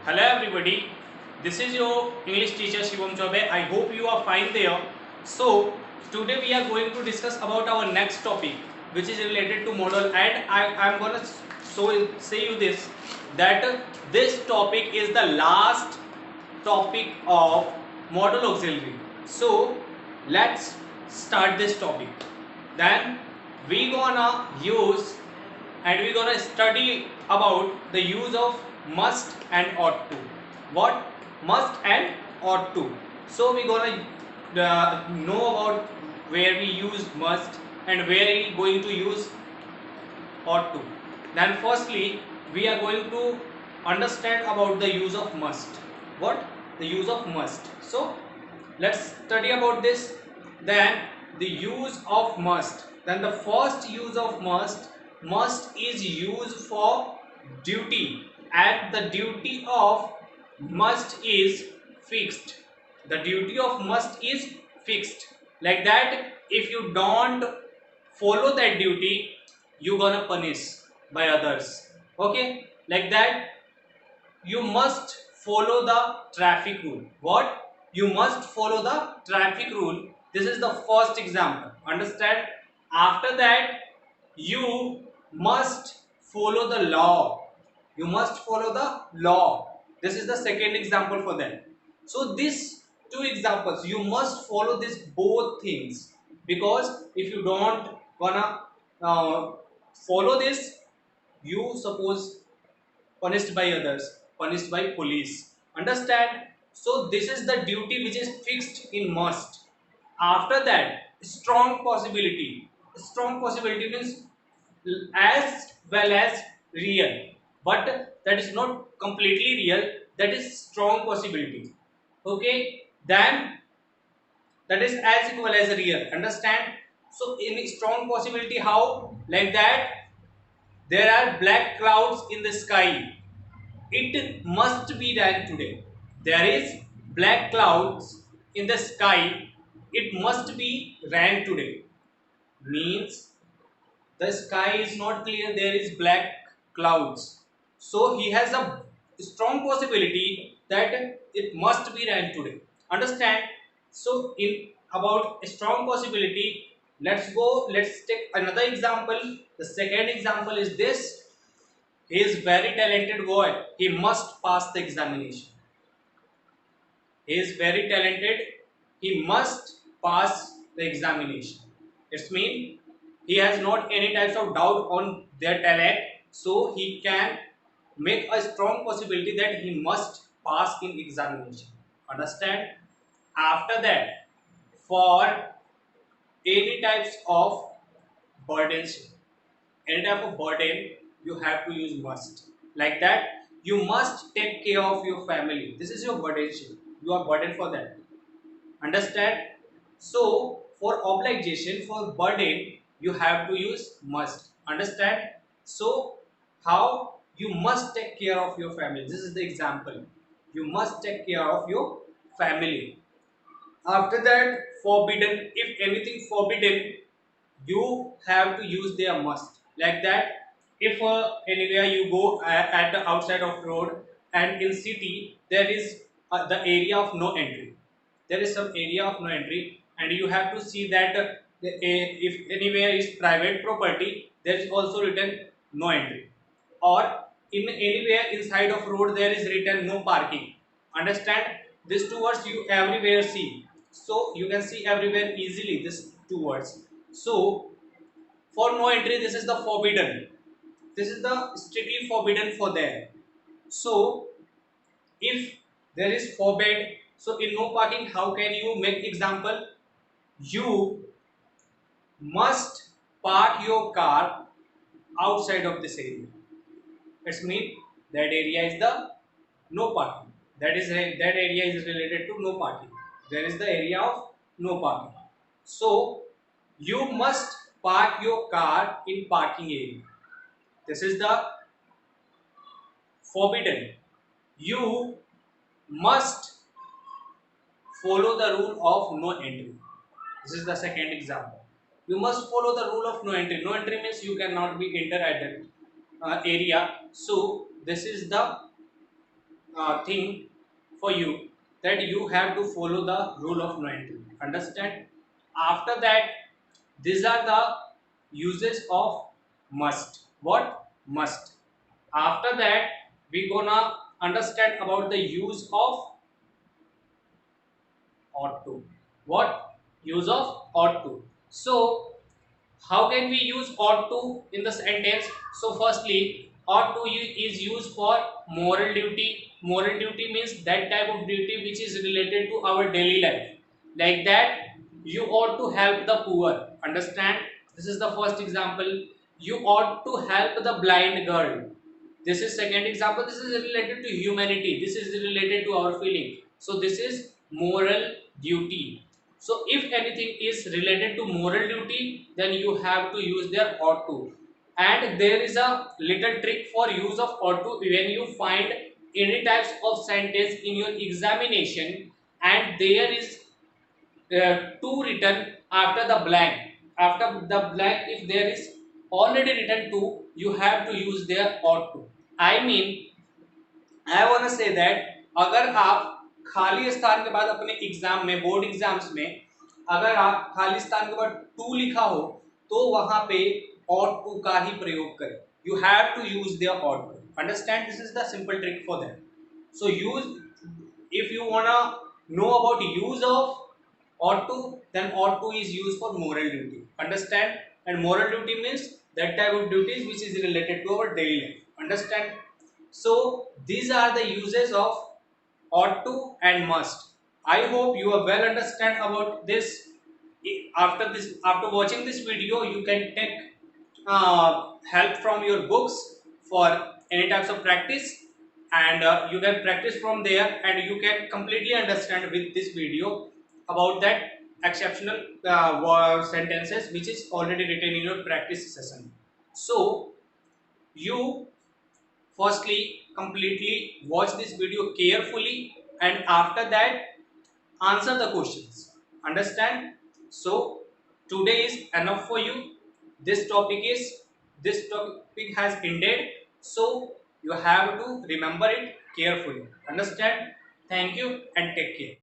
Hello everybody, this is your English teacher Shivam Chaube. I hope you are fine there. So today we are going to discuss about our next topic which is related to model, and I am gonna say you this that this topic is the last topic of model auxiliary. So let's start this topic. Then we gonna use and we're gonna study about the use of must and ought to. What must and ought to? So we're gonna know about where we use must and where we going to use ought to. Then firstly we are going to understand about the use of must. What? The use of must. So let's study about this. Then the use of must. Then the first use of must is used for duty, and the duty of must is fixed. The duty of must is fixed, like that if you don't follow that duty you gonna punish by others. Okay, like that you must follow the traffic rule. What? You must follow the traffic rule. This is the first example, understand? After that you must follow the law. You must follow the law. This is the second example for that. So these two examples you must follow these both things, because if you don't gonna uh, follow this, you suppose punished by others, punished by police, understand? So this is the duty which is fixed in must. After that strong possibility means as well as real, but that is not completely real, that is strong possibility. Okay, then that is as equal as real, understand? So in strong possibility, how? Like that there are black clouds in the sky, it must be rain today. There is black clouds in the sky, it must be rain today. Means the sky is not clear, there is black clouds. So he has a strong possibility that it must be rain today. Understand? So in about a strong possibility, let's take another example. The second example is this: he is very talented boy. He must pass the examination. He is very talented. He must pass the examination. It means he has not any types of doubt on their talent. So he can make a strong possibility that he must pass in examination. Understand? After that, for any types of burdens, any type of burden, you have to use must. Like that you must take care of your family, this is your burden, you are burdened for that, understand? So for obligation, for burden, you have to use must, understand? So how? You must take care of your family, this is the example. You must take care of your family. After that, forbidden, if anything forbidden, you have to use their must. Like that if anywhere you go at the outside of road, and in city there is the area of no entry, there is some area of no entry, and you have to see that if anywhere is private property, there is also written no entry, or in anywhere inside of road there is written no parking, understand? These two words you everywhere see, so you can see everywhere easily these two words. So for no entry, this is the forbidden, this is the strictly forbidden for them. So if there is forbid, so in no parking, how can you make example? You must park your car outside of this area. It means that area is the no parking, that area is related to no parking, there is the area of no parking. So you must park your car in parking area, this is the forbidden. You must follow the rule of no entry, this is the second example. You must follow the rule of no entry. No entry means you cannot be enter at that area. So this is the thing for you, that you have to follow the rule of no entry. Understand? After that, these are the uses of must. What? Must. After that, we gonna understand about the use of ought to. What? Use of ought to. So how can we use ought to in the sentence? So firstly, ought to is used for moral duty. Moral duty means that type of duty which is related to our daily life. Like that, you ought to help the poor. Understand? This is the first example. You ought to help the blind girl. This is second example. This is related to humanity. This is related to our feeling. So this is moral duty. So if anything is related to moral duty, then you have to use their ought to. And there is a little trick for use of ought to when you find any types of sentence in your examination and there is to written after the blank. After the blank, if there is already written to, you have to use their ought to. I mean, I want to say that अगर आप खाली स्थान के बाद अपने exam में, board exams में अगर आप खाली स्थान के बाद टू लिखा हो तो वहां पे ought to का ही प्रयोग करें. You have to use their ought to. Understand? This is the simple trick for them. So use, if you wanna know about use of ought to, then ought to is used for moral duty. Understand? And moral duty means that type of duties which is related to our daily life. Understand? So these are the uses of ought to and must. I hope you are well understand about this. After this, after watching this video, you can take help from your books for any types of practice, and you can practice from there, and you can completely understand with this video about that exceptional sentences which is already written in your practice session. So you firstly completely watch this video carefully and after that answer the questions. Understand? So today is enough for you. This topic has ended, so you have to remember it carefully. Understand? Thank you and take care.